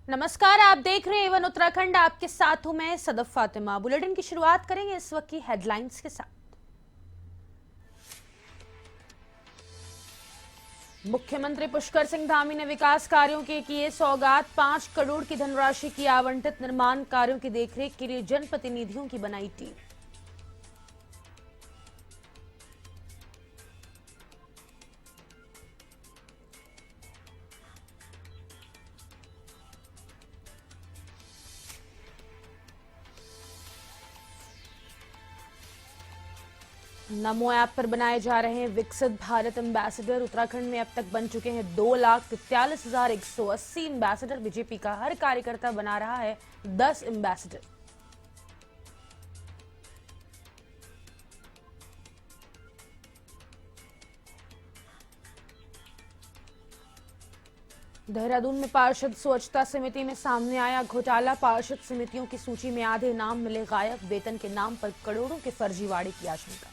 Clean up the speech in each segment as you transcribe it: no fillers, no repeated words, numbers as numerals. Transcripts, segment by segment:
नमस्कार, आप देख रहे हैं एवन उत्तराखंड। आपके साथ हूं मैं सदफ फातिमा। बुलेटिन की शुरुआत करेंगे इस वक्त की हेडलाइंस के साथ। मुख्यमंत्री पुष्कर सिंह धामी ने विकास कार्यों के किए सौगात। 5 करोड़ की धनराशि की आवंटित। निर्माण कार्यों की देखरेख के लिए जनप्रतिनिधियों की बनाई टीम। नमो ऐप पर बनाए जा रहे हैं विकसित भारत एम्बेसडर। उत्तराखंड में अब तक बन चुके हैं 2,43,180 एम्बेसडर। बीजेपी का हर कार्यकर्ता बना रहा है 10 एम्बेसडर। देहरादून में पार्षद स्वच्छता समिति में सामने आया घोटाला। पार्षद समितियों की सूची में आधे नाम मिले गायब। वेतन के नाम पर करोड़ों के फर्जीवाड़े की आशंका।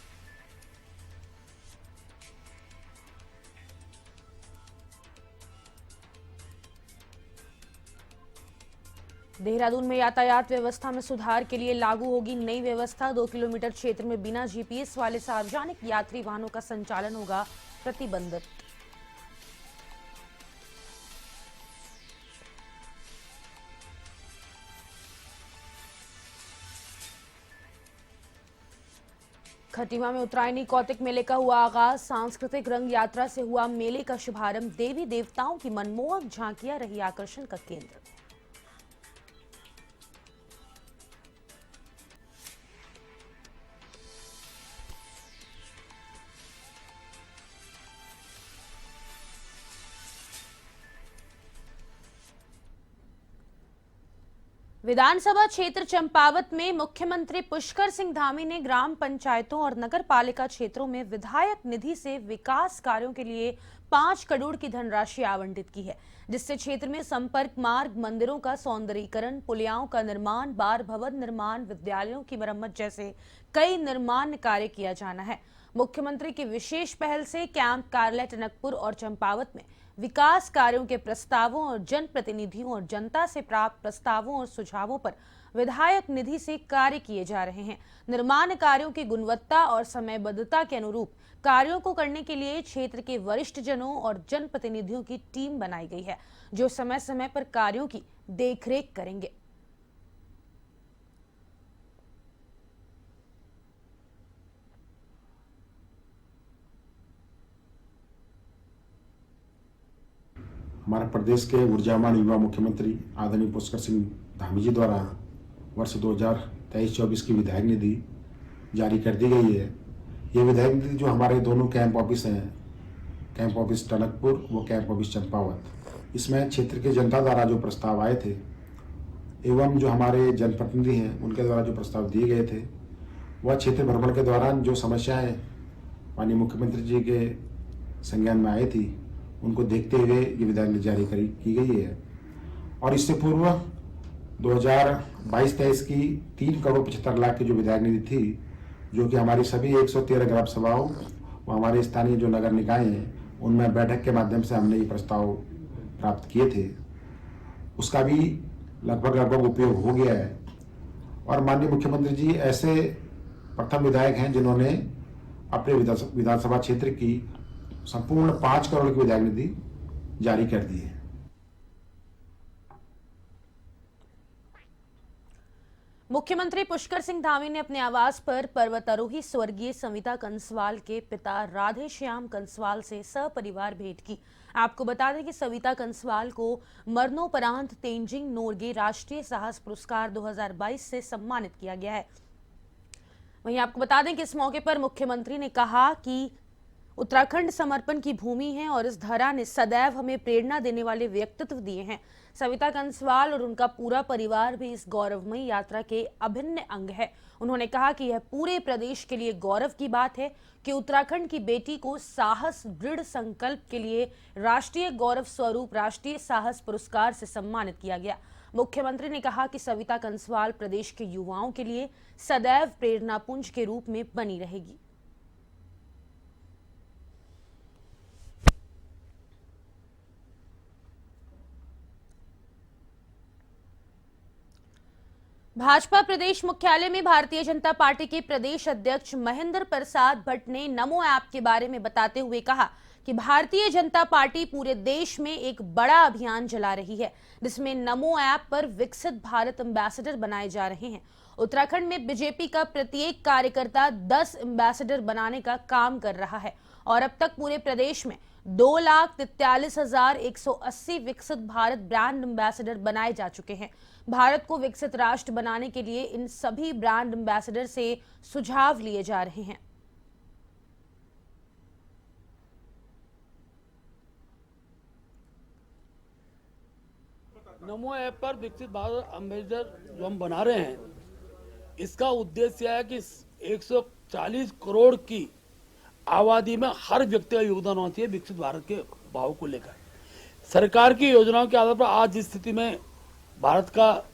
देहरादून में यातायात व्यवस्था में सुधार के लिए लागू होगी नई व्यवस्था। 2 किलोमीटर क्षेत्र में बिना जीपीएस वाले सार्वजनिक यात्री वाहनों का संचालन होगा प्रतिबंधित। खटीमा में उत्तरायणी कौतिक मेले का हुआ आगाज। सांस्कृतिक रंग यात्रा से हुआ मेले का शुभारंभ। देवी देवताओं की मनमोहक झांकियां रही आकर्षण का केंद्र। विधानसभा क्षेत्र चंपावत में मुख्यमंत्री पुष्कर सिंह धामी ने ग्राम पंचायतों और नगर पालिका क्षेत्रों में विधायक निधि से विकास कार्यों के लिए 5 करोड़ की धनराशि आवंटित की है, जिससे क्षेत्र में संपर्क मार्ग, मंदिरों का सौंदर्यीकरण, पुलियाओं का निर्माण, बार भवन निर्माण, विद्यालयों की मरम्मत जैसे कई निर्माण कार्य किया जाना है। मुख्यमंत्री की विशेष पहल से कैंप कार्यालय टनकपुर और चंपावत में विकास कार्यों के प्रस्तावों और जनप्रतिनिधियों और जनता से प्राप्त प्रस्तावों और सुझावों पर विधायक निधि से कार्य किए जा रहे हैं। निर्माण कार्यों की गुणवत्ता और समयबद्धता के अनुरूप कार्यों को करने के लिए क्षेत्र के वरिष्ठ जनों और जनप्रतिनिधियों की टीम बनाई गई है, जो समय समय पर कार्यों की देखरेख करेंगे। हमारे प्रदेश के ऊर्जावान युवा मुख्यमंत्री आदरणीय पुष्कर सिंह धामी जी द्वारा वर्ष 2023-24 की विधायक निधि जारी कर दी गई है। ये विधायक निधि जो हमारे दोनों कैंप ऑफिस हैं, कैंप ऑफिस टनकपुर व कैंप ऑफिस चंपावत, इसमें क्षेत्र के जनता द्वारा जो प्रस्ताव आए थे एवं जो हमारे जनप्रतिनिधि हैं उनके द्वारा जो प्रस्ताव दिए गए थे, वह क्षेत्र भ्रमण के दौरान जो समस्याएं माननीय मुख्यमंत्री जी के संज्ञान में आई थी, उनको देखते हुए ये विधायक निधि जारी की गई है। और इससे पूर्व 2022-23 की 3 करोड़ 75 लाख की जो विधायक निधि थी, जो कि हमारी सभी 113 ग्राम सभाओं व हमारे स्थानीय जो नगर निकाय हैं उनमें बैठक के माध्यम से हमने ये प्रस्ताव प्राप्त किए थे, उसका भी लगभग उपयोग हो गया है। और माननीय मुख्यमंत्री जी ऐसे प्रथम विधायक हैं जिन्होंने अपने विधानसभा क्षेत्र की संपूर्ण 5 करोड़ की विधायक निधि जारी कर दी है। मुख्यमंत्री पुष्कर सिंह धामी ने अपने आवास पर पर्वतारोही स्वर्गीय सविता कंसवाल के पिता राधे श्याम कंसवाल से सपरिवार भेंट की। आपको बता दें कि सविता कंसवाल को मरणोपरांत तेंजिंग नोरगे राष्ट्रीय साहस पुरस्कार 2022 से सम्मानित किया गया है। वहीं आपको बता दें कि इस मौके पर मुख्यमंत्री ने कहा कि उत्तराखंड समर्पण की भूमि है और इस धरा ने सदैव हमें प्रेरणा देने वाले व्यक्तित्व दिए हैं। सविता कंसवाल और उनका पूरा परिवार भी इस गौरवमयी यात्रा के अभिन्न अंग है। उन्होंने कहा कि यह पूरे प्रदेश के लिए गौरव की बात है कि उत्तराखंड की बेटी को साहस दृढ़ संकल्प के लिए राष्ट्रीय गौरव स्वरूप राष्ट्रीय साहस पुरस्कार से सम्मानित किया गया। मुख्यमंत्री ने कहा कि सविता कंसवाल प्रदेश के युवाओं के लिए सदैव प्रेरणापुंज के रूप में बनी रहेगी। भाजपा प्रदेश मुख्यालय में भारतीय जनता पार्टी के प्रदेश अध्यक्ष महेंद्र प्रसाद भट्ट ने नमो ऐप के बारे में बताते हुए कहा कि भारतीय जनता पार्टी पूरे देश में एक बड़ा अभियान चला रही है, जिसमें नमो ऐप पर विकसित भारत एम्बेसडर बनाए जा रहे हैं। उत्तराखंड में बीजेपी का प्रत्येक कार्यकर्ता 10 एम्बेसडर बनाने का काम कर रहा है और अब तक पूरे प्रदेश में 2,43,180 विकसित भारत ब्रांड एम्बेसडर बनाए जा चुके हैं। भारत को विकसित राष्ट्र बनाने के लिए इन सभी ब्रांड एम्बेसडर से सुझाव लिए जा रहे हैं। नमो ऐप पर विकसित भारत एम्बेसडर जो हम बना रहे हैं, इसका उद्देश्य है कि 140 करोड़ की आबादी में हर व्यक्ति का योगदान होना चाहिए विकसित भारत के भाव को लेकर। सरकार की योजनाओं के आधार पर आज जिस स्थिति में भारत का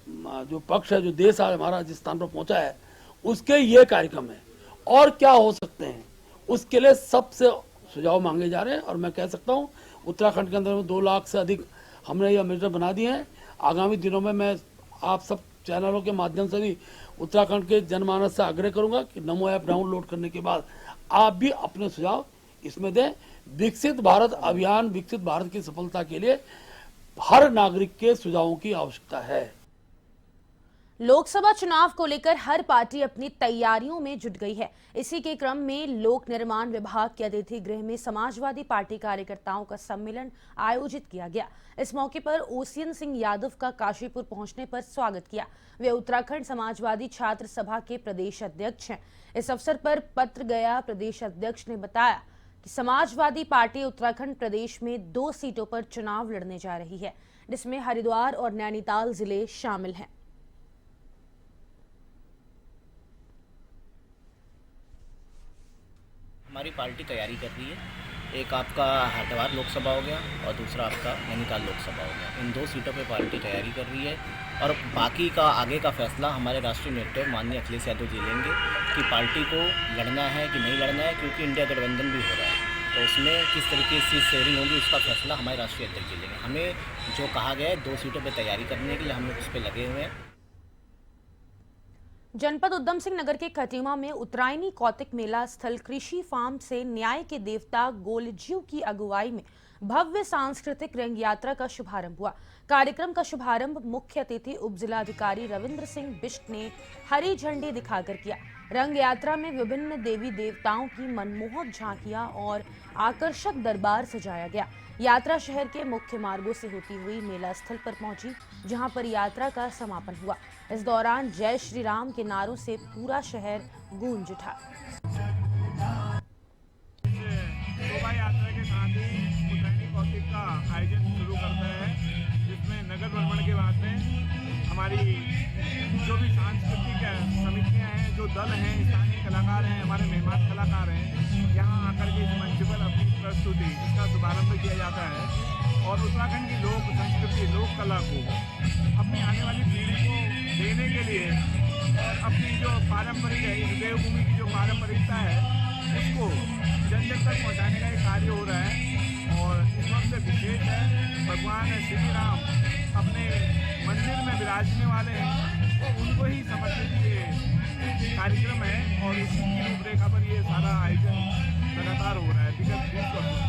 जो पक्ष है, जो देश आज हमारा जिस स्थान पर पहुंचा है, उसके ये कार्यक्रम है। और क्या हो सकते हैं, उसके लिए सबसे सुझाव मांगे जा रहे हैं। और मैं कह सकता हूं उत्तराखंड के अंदर 2 लाख से अधिक हमने ये एम्बेसडर बना दिए हैं। आगामी दिनों में मैं आप सब चैनलों के माध्यम से भी उत्तराखंड के जनमानस से आग्रह करूंगा कि नमो ऐप डाउनलोड करने के बाद आप भी अपने सुझाव इसमें दें। विकसित भारत अभियान, विकसित भारत की सफलता के लिए हर नागरिक के सुझावों की आवश्यकता है। लोकसभा चुनाव को लेकर हर पार्टी अपनी तैयारियों में जुट गई है। इसी के क्रम में लोक निर्माण विभाग के अतिथि गृह में समाजवादी पार्टी कार्यकर्ताओं का सम्मेलन आयोजित किया गया। इस मौके पर ओसियन सिंह यादव का काशीपुर पहुंचने पर स्वागत किया। वे उत्तराखंड समाजवादी छात्र सभा के प्रदेश अध्यक्ष हैं। इस अवसर पर पत्र गया प्रदेश अध्यक्ष ने बताया कि समाजवादी पार्टी उत्तराखंड प्रदेश में 2 सीटों पर चुनाव लड़ने जा रही है, जिसमें हरिद्वार और नैनीताल जिले शामिल हैं। हमारी पार्टी तैयारी कर रही है। एक आपका हरिद्वार लोकसभा हो गया और दूसरा आपका नैनीताल लोकसभा हो गया। इन 2 सीटों पे पार्टी तैयारी कर रही है और बाकी का आगे का फैसला हमारे राष्ट्रीय नेतृत्व माननीय अखिलेश यादव जी लेंगे कि पार्टी को लड़ना है कि नहीं लड़ना है, क्योंकि इंडिया गठबंधन भी हो रहा है। तो उसमें किस तरीके से शेयरिंग होगी, उसका फैसला हमारे राष्ट्रीय अध्यक्ष जी लेंगे। हमें जो कहा गया है 2 सीटों पर तैयारी करने के लिए, हम लोग उस पर लगे हुए हैं। जनपद उधम सिंह नगर के खटीमा में उत्तरायणी कौतिक मेला स्थल कृषि फार्म से न्याय के देवता गोलज्यू की अगुवाई में भव्य सांस्कृतिक रंग यात्रा का शुभारंभ हुआ। कार्यक्रम का शुभारंभ मुख्य अतिथि उप जिलाधिकारी रविंद्र सिंह बिष्ट ने हरी झंडी दिखाकर किया। रंग यात्रा में विभिन्न देवी देवताओं की मनमोहक झांकियां और आकर्षक दरबार सजाया गया। यात्रा शहर के मुख्य मार्गों से होती हुई मेला स्थल पर पहुंची, जहां पर यात्रा का समापन हुआ। इस दौरान जय श्री राम के नारों से पूरा शहर गूंज उठा। शोभा यात्रा के साथ ही उत्तरायणी कौतिक का आयोजन शुरू करता है, जिसमें नगर भ्रमण के बाद में हमारी जो भी सांस्कृतिक समितियां हैं, जो दल हैं, स्थानीय कलाकार हैं, हमारे मेहमान कलाकार हैं, यहाँ आकर के इस मंच पर अपनी प्रस्तुति इसका शुभारंभ किया जाता है और उत्तराखंड की लोक संस्कृति, लोक कला को अपनी आने वाली पीढ़ी को देने के लिए और अपनी जो पारंपरिक है, इस देवभूमि की जो पारंपरिकता है, उसको जन जन तक पहुँचाने का एक कार्य हो रहा है। और इस वक्त विशेष है, भगवान श्री राम अपने मंदिर में विराजने वाले हैं, तो उनको ही समर्पित ये कार्यक्रम है और उसी की रूपरेखा पर ये सारा आयोजन लगातार हो रहा है विगत 20 वर्षों से।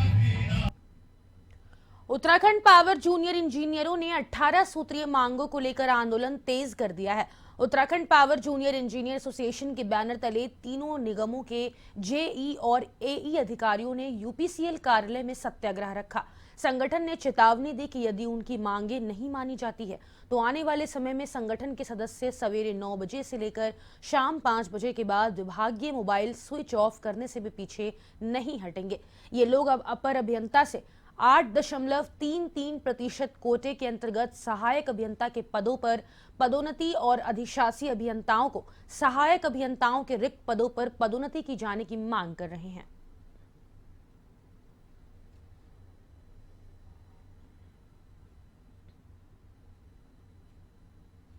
उत्तराखंड पावर जूनियर इंजीनियरों ने 18 सूत्रीय मांगों को लेकर आंदोलन तेज कर दिया है। Uttarakhand power junior engineer association के बैनर तले तीनों निगमों के जेई और एई अधिकारियों ने यूपीसीएल कार्यालय में सत्याग्रह रखा। संगठन ने चेतावनी दी कि यदि उनकी मांगें नहीं मानी जाती है तो आने वाले समय में संगठन के सदस्य सवेरे 9 बजे से लेकर शाम 5 बजे के बाद विभागीय मोबाइल स्विच ऑफ करने से भी पीछे नहीं हटेंगे। ये लोग अब अपर अभियंता से 8.33% कोटे के अंतर्गत सहायक अभियंता के पदों पर पदोन्नति और अधिशासी अभियंताओं को सहायक अभियंताओं के रिक्त पदों पर पदोन्नति की जाने की मांग कर रहे हैं।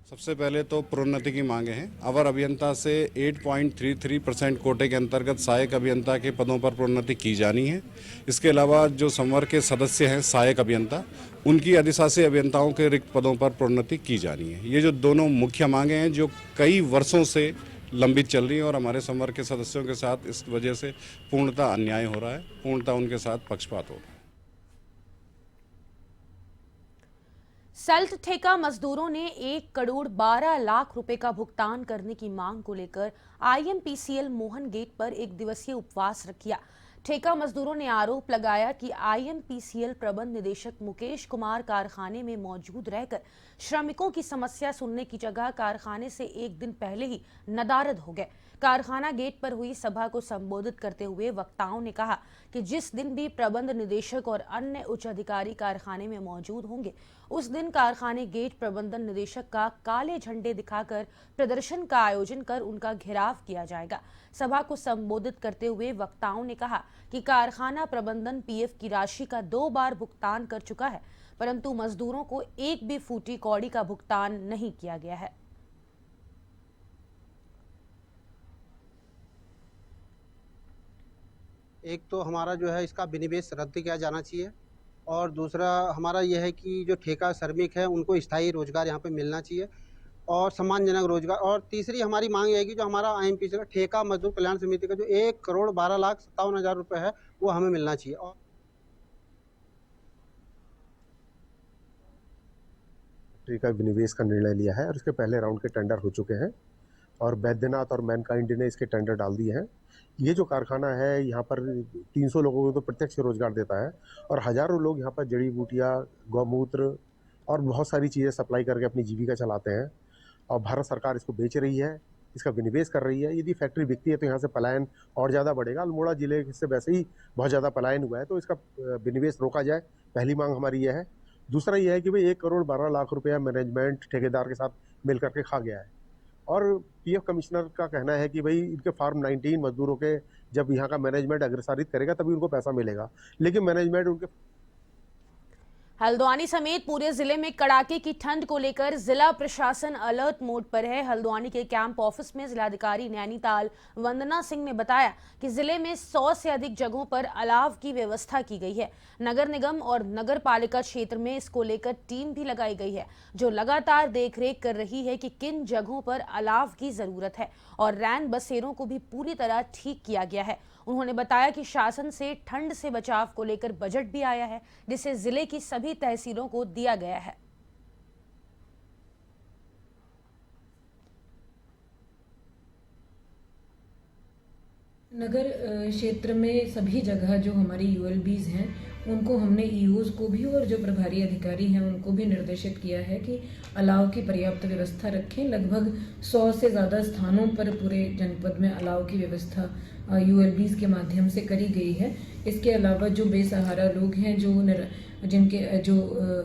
सबसे पहले तो प्रोन्नति की मांगे हैं। अवर अभियंता से 8.33% कोटे के अंतर्गत सहायक अभियंता के पदों पर प्रोन्नति की जानी है। इसके अलावा जो संवर्ग के सदस्य हैं सहायक अभियंता, उनकी अधिशासी अभियंताओं के रिक्त पदों पर प्रोन्नति की जानी है। ये जो दोनों मुख्य मांगे हैं जो कई वर्षों से लंबित चल रही है और हमारे संवर्ग के सदस्यों के साथ इस वजह से पूर्णतः अन्याय हो रहा है, पूर्णतः उनके साथ पक्षपात हो रहा है। सल्ट ठेका मजदूरों ने 1 करोड़ 12 लाख रुपए का भुगतान करने की मांग को लेकर आईएमपीसीएल मोहन गेट पर एक दिवसीय उपवास रखा। ठेका मजदूरों ने आरोप लगाया कि आईएमपीसीएल प्रबंध निदेशक मुकेश कुमार कारखाने में मौजूद रहकर श्रमिकों की समस्या सुनने की जगह कारखाने से एक दिन पहले ही नदारद हो गए। कारखाना गेट पर हुई सभा को संबोधित करते हुए वक्ताओं ने कहा कि जिस दिन भी प्रबंध निदेशक और अन्य उच्च अधिकारी कारखाने में मौजूद होंगे, उस दिन कारखाने गेट प्रबंधन निदेशक का काले झंडे दिखाकर प्रदर्शन का आयोजन कर उनका घेराव किया जाएगा। सभा को संबोधित करते हुए वक्ताओं ने कहा कि कारखाना प्रबंधन पीएफ की राशि का 2 बार भुगतान कर चुका है, परंतु मजदूरों को एक भी फूटी कौड़ी का भुगतान नहीं किया गया है। एक तो हमारा जो है इसका विनिवेश रद्द किया जाना चाहिए और दूसरा हमारा यह है कि जो ठेका श्रमिक है उनको स्थायी रोजगार यहाँ पे मिलना चाहिए और सम्मानजनक रोजगार। और तीसरी हमारी मांग यह है कि जो हमारा आईएमपीसी का ठेका मजदूर कल्याण समिति का जो 1,12,57,000 रुपये है वो हमें मिलना चाहिए। और फैक्ट्री का विनिवेश का निर्णय लिया है और इसके पहले राउंड के टेंडर हो चुके हैं और बैद्यनाथ और मैनकाइंड ने इसके टेंडर डाल दिए हैं। ये जो कारखाना है यहाँ पर 300 लोगों को तो प्रत्यक्ष रोजगार देता है और हजारों लोग यहाँ पर जड़ी बूटियाँ, गौमूत्र और बहुत सारी चीज़ें सप्लाई करके अपनी जीविका चलाते हैं और भारत सरकार इसको बेच रही है, इसका विनिवेश कर रही है। यदि फैक्ट्री बिकती है तो यहाँ से पलायन और ज़्यादा बढ़ेगा। अल्मोड़ा जिले से वैसे ही बहुत ज़्यादा पलायन हुआ है, तो इसका विनिवेश रोका जाए, पहली मांग हमारी यह है। दूसरा यह है कि भाई 1 करोड़ 12 लाख रुपया मैनेजमेंट ठेकेदार के साथ मिल करके खा गया है और पीएफ कमिश्नर का कहना है कि भाई इनके फार्म 19 मजदूरों के जब यहाँ का मैनेजमेंट अग्रसारित करेगा तभी उनको पैसा मिलेगा, लेकिन मैनेजमेंट उनके हल्द्वानी समेत पूरे जिले में कड़ाके की ठंड को लेकर जिला प्रशासन अलर्ट मोड पर है। हल्द्वानी के कैंप ऑफिस में जिलाधिकारी नैनीताल वंदना सिंह ने बताया कि जिले में 100 से अधिक जगहों पर अलाव की व्यवस्था की गई है। नगर निगम और नगर पालिका क्षेत्र में इसको लेकर टीम भी लगाई गई है, जो लगातार देखरेख कर रही है कि किन जगहों पर अलाव की जरूरत है और रैन बसेरों को भी पूरी तरह ठीक किया गया है। उन्होंने बताया कि शासन से ठंड से बचाव को लेकर बजट भी आया है, जिसे जिले की सभी तहसीलों को दिया गया है। नगर क्षेत्र में सभी जगह जो हमारी यूएलबीज हैं उनको हमने ईओज को भी और जो प्रभारी अधिकारी हैं उनको भी निर्देशित किया है कि अलाव की पर्याप्त व्यवस्था रखें। लगभग 100 से ज़्यादा स्थानों पर पूरे जनपद में अलाव की व्यवस्था यूएलबीज के माध्यम से करी गई है। इसके अलावा जो बेसहारा लोग हैं, जो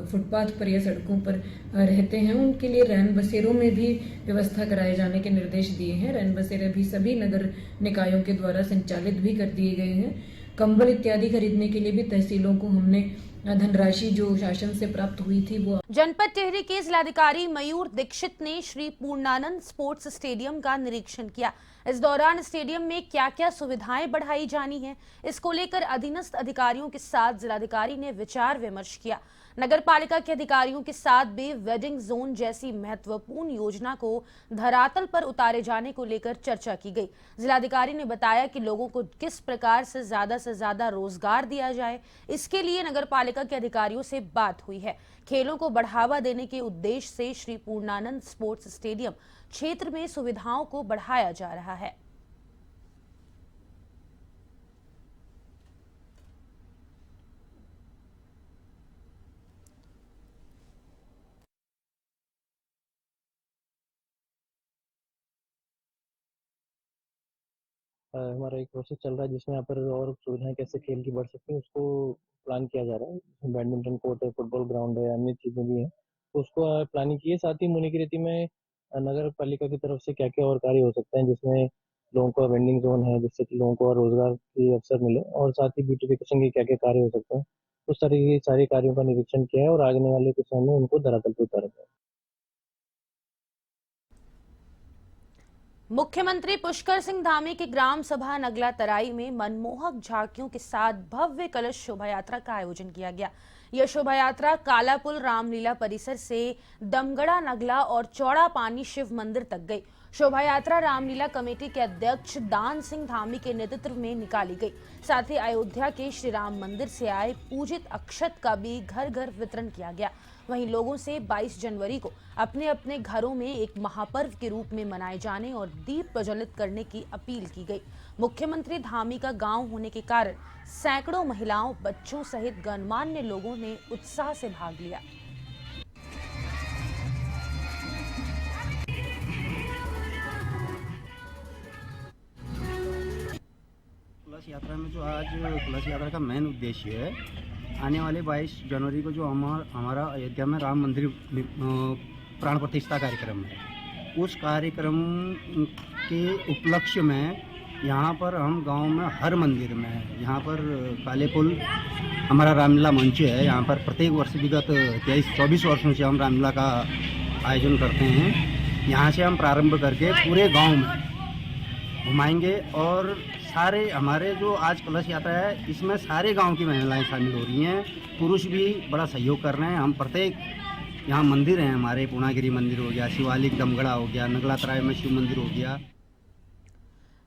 फुटपाथ पर या सड़कों पर रहते हैं, उनके लिए रैन बसेरों में भी व्यवस्था कराए जाने के निर्देश दिए हैं। रैन बसेरे भी सभी नगर निकायों के द्वारा संचालित भी कर दिए गए हैं। कंबल इत्यादि खरीदने के लिए भी तहसीलों को हमने धनराशि जो शासन से प्राप्त हुई थी वो। जनपद टिहरी के जिलाधिकारी मयूर दीक्षित ने श्री पूर्णानंद स्पोर्ट्स स्टेडियम का निरीक्षण किया। इस दौरान स्टेडियम में क्या क्या सुविधाएं बढ़ाई जानी है, इसको लेकर अधीनस्थ अधिकारियों के साथ जिलाधिकारी ने विचार विमर्श किया। नगर पालिका के अधिकारियों के साथ भी वेडिंग जोन जैसी महत्वपूर्ण योजना को धरातल पर उतारे जाने को लेकर चर्चा की गई। जिलाधिकारी ने बताया कि लोगों को किस प्रकार से ज्यादा रोजगार दिया जाए, इसके लिए नगर पालिका के अधिकारियों से बात हुई है। खेलों को बढ़ावा देने के उद्देश्य से श्री पूर्णानंद स्पोर्ट्स स्टेडियम क्षेत्र में सुविधाओं को बढ़ाया जा रहा है। हमारा एक प्रोसेस चल रहा है जिसमें यहाँ पर और सुविधाएं कैसे खेल की बढ़ सकती हैं उसको प्लान किया जा रहा है। बैडमिंटन कोर्ट है, फुटबॉल ग्राउंड है, अन्य चीजें भी हैं, तो उसको प्लानिंग की है। साथ ही मुनिकीरेती में नगर पालिका की तरफ से क्या क्या और कार्य हो सकते हैं, जिसमें लोगों का वेंडिंग जोन है जिससे कि लोगों को और रोजगार के अवसर मिले, और साथ ही ब्यूटिफिकेशन के क्या क्या कार्य हो सकते हैं, उस सारे कार्यों का निरीक्षण किया है और आगने वाले कुछ समय में उनको धरातल पर उतारा जाए। मुख्यमंत्री पुष्कर सिंह धामी की ग्राम सभा नगला तराई में मनमोहक झांकियों के साथ भव्य कलश शोभा यात्रा का आयोजन किया गया। यह शोभा यात्रा कालापुल रामलीला परिसर से दमगड़ा नगला और चौड़ा पानी शिव मंदिर तक गई। शोभा यात्रा रामलीला कमेटी के अध्यक्ष दान सिंह धामी के नेतृत्व में निकाली गई। साथ ही अयोध्या के श्री राम मंदिर से आए पूजित अक्षत का भी घर घर वितरण किया गया। वहीं लोगों से 22 जनवरी को अपने अपने घरों में एक महापर्व के रूप में मनाए जाने और दीप प्रज्वलित करने की अपील की गई। मुख्यमंत्री धामी का गांव होने के कारण सैकड़ों महिलाओं, बच्चों सहित गणमान्य लोगों ने उत्साह से भाग लिया। कलश यात्रा में जो आज कलश यात्रा का मेन उद्देश्य है, आने वाले 22 जनवरी को जो हमारा अयोध्या में राम मंदिर प्राण प्रतिष्ठा कार्यक्रम है, उस कार्यक्रम के उपलक्ष्य में यहाँ पर हम गांव में हर मंदिर में, यहाँ पर काले पुल हमारा रामलीला मंच है, यहाँ पर प्रत्येक वर्ष विगत 23-24 वर्षों से हम रामलीला का आयोजन करते हैं। यहाँ से हम प्रारंभ करके पूरे गांव में घुमाएंगे और सारे हमारे जो आज कलश यात्रा है, इसमें सारे गांव की महिलाएं शामिल हो रही हैं, पुरुष भी बड़ा सहयोग कर रहे हैं। हम प्रत्येक यहाँ मंदिर हैं, हमारे पूर्णागिरी मंदिर हो गया, शिवालिक दमगड़ा हो गया, नगला तराई में शिव मंदिर हो गया।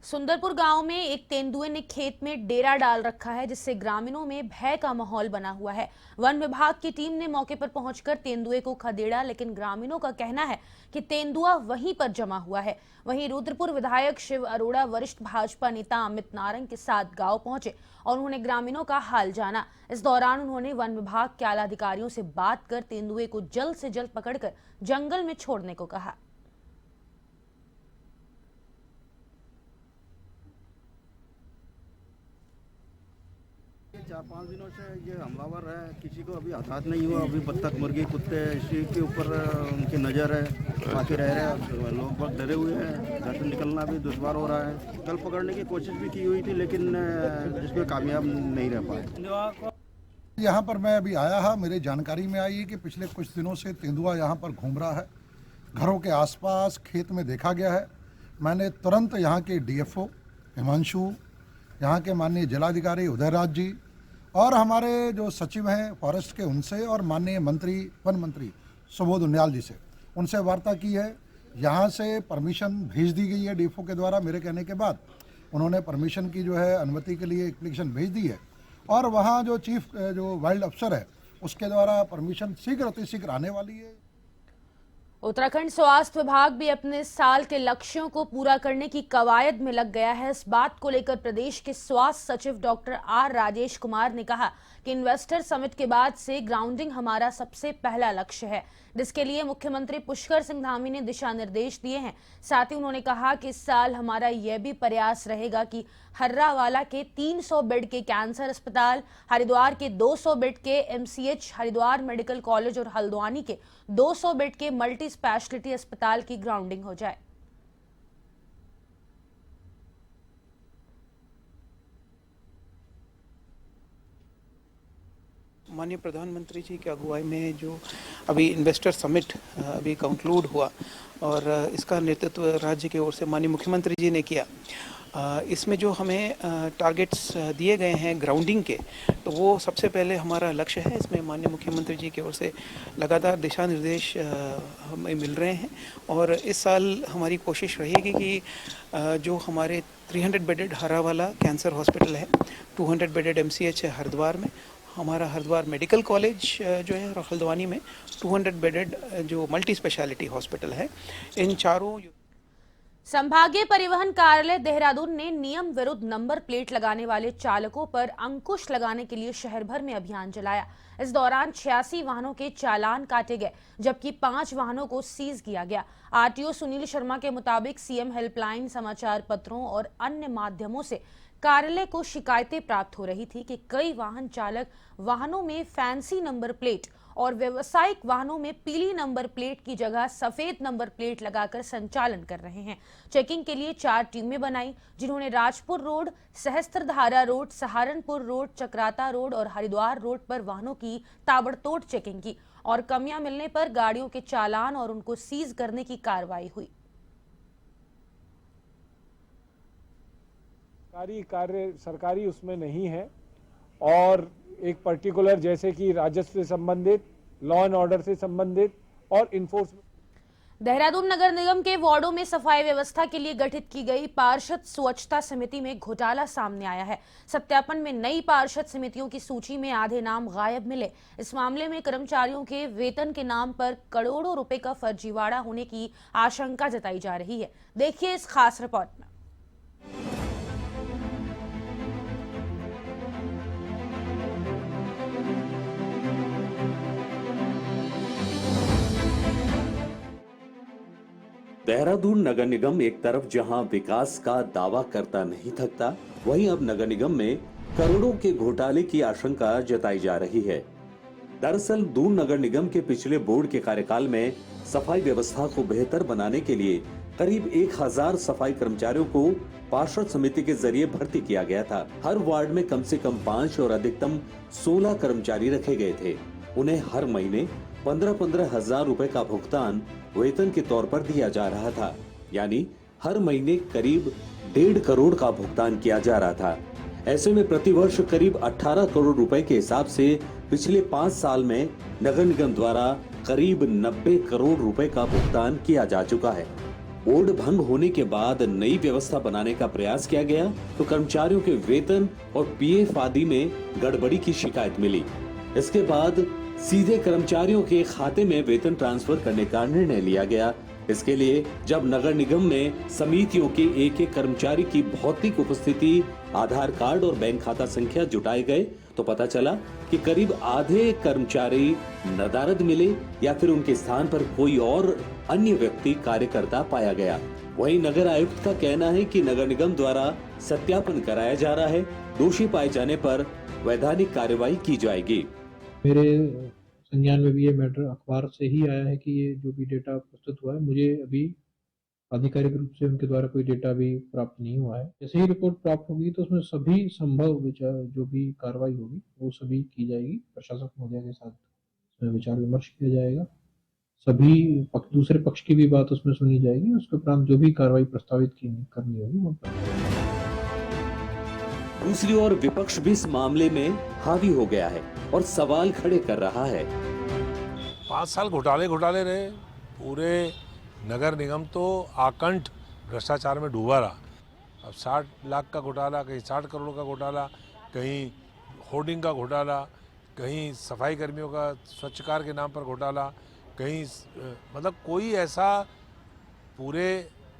सुंदरपुर गांव में एक तेंदुए ने खेत में डेरा डाल रखा है, जिससे ग्रामीणों में भय का माहौल बना हुआ है। वन विभाग की टीम ने मौके पर पहुंचकर तेंदुए को खदेड़ा, लेकिन ग्रामीणों का कहना है कि तेंदुआ वहीं पर जमा हुआ है। वहीं रुद्रपुर विधायक शिव अरोड़ा वरिष्ठ भाजपा नेता अमित नारंग के साथ गांव पहुंचे और उन्होंने ग्रामीणों का हाल जाना। इस दौरान उन्होंने वन विभाग के आला अधिकारियों से बात कर तेंदुए को जल्द से जल्द पकड़कर जंगल में छोड़ने को कहा। 4-5 दिनों से ये हमलावर है, किसी को अभी हताहत नहीं हुआ। अभी बत्तख, मुर्गी, कुत्ते इसी के ऊपर उनकी नज़र है, बाकी रह रहे हैं। लोग बहुत डरे हुए हैं, घर से निकलना भी दुश्वार हो रहा है। कल पकड़ने की कोशिश भी की हुई थी, लेकिन जिसमें कामयाब नहीं रह पाए। यहाँ पर मैं अभी आया है, मेरी जानकारी में आई है कि पिछले कुछ दिनों से तेंदुआ यहाँ पर घूम रहा है। घरों के आसपास खेत में देखा गया है। मैंने तुरंत यहाँ के डीएफओ हिमांशु, यहाँ के माननीय जिलाधिकारी उदयराज जी और हमारे जो सचिव हैं फॉरेस्ट के, उनसे और माननीय मंत्री वन मंत्री सुबोध उनियाल जी से, उनसे वार्ता की है। यहाँ से परमिशन भेज दी गई है डीएफओ के द्वारा। मेरे कहने के बाद उन्होंने परमिशन की जो है अनुमति के लिए एप्लीकेशन भेज दी है और वहाँ जो चीफ जो वाइल्ड अफसर है उसके द्वारा परमिशन शीघ्र अतिशीघ्र आने वाली है। उत्तराखंड स्वास्थ्य विभाग भी अपने साल के लक्ष्यों को पूरा करने की कवायद में लग गया है। इस बात को लेकर प्रदेश के स्वास्थ्य सचिव डॉक्टर आर राजेश कुमार ने कहा कि इन्वेस्टर समिट के बाद से ग्राउंडिंग हमारा सबसे पहला लक्ष्य है, जिसके लिए मुख्यमंत्री पुष्कर सिंह धामी ने दिशा निर्देश दिए हैं। साथ ही उन्होंने कहा कि इस साल हमारा यह भी प्रयास रहेगा कि हर्रावाला के 300 बेड के कैंसर अस्पताल, हरिद्वार के 200 बेड के एमसीएच, हरिद्वार मेडिकल कॉलेज और हल्द्वानी के 200 बेड के मल्टी स्पेशलिटी अस्पताल की ग्राउंडिंग हो जाए। माननीय प्रधानमंत्री जी की अगुवाई में जो अभी इन्वेस्टर समिट अभी कंक्लूड हुआ और इसका नेतृत्व राज्य की ओर से माननीय मुख्यमंत्री जी ने किया। इसमें जो हमें टारगेट्स दिए गए हैं ग्राउंडिंग के, तो वो सबसे पहले हमारा लक्ष्य है। इसमें माननीय मुख्यमंत्री जी की ओर से लगातार दिशा निर्देश हमें मिल रहे हैं और इस साल हमारी कोशिश रहेगी कि जो हमारे 300 बेडेड हर्रावाला कैंसर हॉस्पिटल है, 200 बेडेड एमसीएच है हरिद्वार में, हमारा हरिद्वार मेडिकल कॉलेज जो है और हल्द्वानी में 200 बेडेड जो मल्टी स्पेशलिटी हॉस्पिटल है, इन चारों। संभागीय परिवहन कार्यालय देहरादून ने नियम विरुद्ध नंबर प्लेट लगाने वाले चालकों पर अंकुश लगाने के लिए शहर भर में अभियान चलाया। इस दौरान 86 वाहनों के चालान काटे गए, जबकि 5 वाहनों को सीज किया गया। आरटीओ सुनील शर्मा के मुताबिक सीएम हेल्पलाइन, समाचार पत्रों और अन्य माध्यमों से कार्यालय को शिकायतें प्राप्त हो रही थी कि कई वाहन चालक वाहनों में फैंसी नंबर प्लेट और व्यावसायिक वाहनों में पीली नंबर प्लेट की जगह सफेद नंबर प्लेट लगाकर संचालन कर रहे हैं। चेकिंग के लिए 4 टीमें बनाई, जिन्होंने Rajpur road, Sahastradhara road, Saharanpur road, Chakrata road और हरिद्वार रोड पर वाहनों की ताबड़तोड़ चेकिंग की और कमियां मिलने पर गाड़ियों के चालान और उनको सीज करने की कार्रवाई हुई। सरकारी उसमें नहीं है और एक पर्टिकुलर जैसे कि राजस्व से संबंधित, लॉ एंड ऑर्डर से संबंधित और इन्फोर्समेंट। देहरादून नगर निगम के वार्डों में सफाई व्यवस्था के लिए गठित की गई पार्षद स्वच्छता समिति में घोटाला सामने आया है। सत्यापन में नई पार्षद समितियों की सूची में आधे नाम गायब मिले। इस मामले में कर्मचारियों के वेतन के नाम पर करोड़ों रुपए का फर्जीवाड़ा होने की आशंका जताई जा रही है। देखिए इस खास रिपोर्ट में। देहरादून नगर निगम एक तरफ जहां विकास का दावा करता नहीं थकता, वहीं अब नगर निगम में करोड़ों के घोटाले की आशंका जताई जा रही है। दरअसल दून नगर निगम के पिछले बोर्ड के कार्यकाल में सफाई व्यवस्था को बेहतर बनाने के लिए करीब 1000 सफाई कर्मचारियों को पार्षद समिति के जरिए भर्ती किया गया था। हर वार्ड में कम से कम 5 और अधिकतम 16 कर्मचारी रखे गए थे। उन्हें हर महीने 15-15 हजार रुपए का भुगतान वेतन के तौर पर दिया जा रहा था, यानी हर महीने करीब 1.5 करोड़ का भुगतान किया जा रहा था। ऐसे में प्रतिवर्ष करीब 18 करोड़ रुपए के हिसाब से पिछले 5 साल में नगर निगम द्वारा करीब 90 करोड़ रुपए का भुगतान किया जा चुका है। बोर्ड भंग होने के बाद नई व्यवस्था बनाने का प्रयास किया गया तो कर्मचारियों के वेतन और पीएफ आदि में गड़बड़ी की शिकायत मिली। इसके बाद सीधे कर्मचारियों के खाते में वेतन ट्रांसफर करने का निर्णय लिया गया। इसके लिए जब नगर निगम में समितियों के एक एक कर्मचारी की भौतिक उपस्थिति, आधार कार्ड और बैंक खाता संख्या जुटाए गए तो पता चला कि करीब आधे कर्मचारी नदारद मिले या फिर उनके स्थान पर कोई और अन्य व्यक्ति कार्यकर्ता पाया गया। वहीं नगर आयुक्त का कहना है कि नगर निगम द्वारा सत्यापन कराया जा रहा है। दोषी पाए जाने पर वैधानिक कार्रवाई की जाएगी। मेरे संज्ञान में भी ये मैटर अखबार से ही आया है कि ये जो भी डेटा प्रस्तुत हुआ है, मुझे अभी आधिकारिक रूप से उनके द्वारा कोई डेटा भी प्राप्त नहीं हुआ है। जैसे ही रिपोर्ट प्राप्त होगी तो उसमें सभी संभव विचार जो भी कार्रवाई होगी वो सभी की जाएगी। प्रशासक महोदय के साथ उसमें विचार विमर्श किया जाएगा। सभी दूसरे पक्ष की भी बात उसमें सुनी जाएगी। उसके उपरांत जो भी कार्रवाई प्रस्तावित करनी होगी वो। दूसरी ओर विपक्ष भी इस मामले में हावी हो गया है और सवाल खड़े कर रहा है। 5 साल घोटाले रहे। पूरे नगर निगम तो आकंठ भ्रष्टाचार में डूबा रहा। अब 60 लाख का घोटाला, कहीं 60 करोड़ का घोटाला, कहीं होर्डिंग का घोटाला, कहीं सफाई कर्मियों का स्वच्छकार के नाम पर घोटाला, कहीं मतलब कोई ऐसा पूरे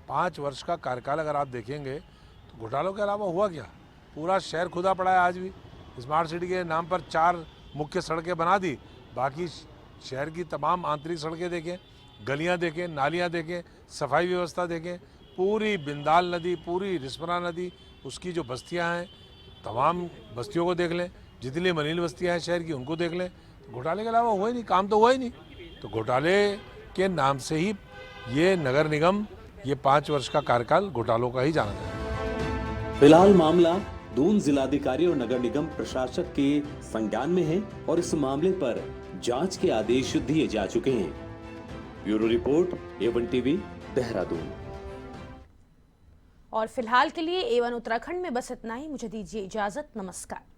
5 वर्ष का कार्यकाल अगर आप देखेंगे तो घोटालों के अलावा हुआ क्या? पूरा शहर खुदा पड़ा है। आज भी स्मार्ट सिटी के नाम पर 4 मुख्य सड़कें बना दी, बाकी शहर की तमाम आंतरिक सड़कें देखें, गलियां देखें, नालियां देखें, सफाई व्यवस्था देखें, पूरी बिंदाल नदी, पूरी रिस्पना नदी, उसकी जो बस्तियां हैं तमाम बस्तियों को देख लें, जितनी मलिन बस्तियां हैं शहर की उनको देख लें। तो घोटाले के अलावा हुआ ही नहीं, काम तो हुआ ही नहीं। तो घोटाले के नाम से ही ये नगर निगम, ये 5 वर्ष का कार्यकाल घोटालों का ही जाना जाए। फिलहाल मामला दून जिलाधिकारी और नगर निगम प्रशासक के संज्ञान में है और इस मामले पर जांच के आदेश दिए जा चुके हैं। Bureau report, A1 TV, Dehradun. और फिलहाल के लिए A1 उत्तराखंड में बस इतना ही। मुझे दीजिए इजाजत। नमस्कार।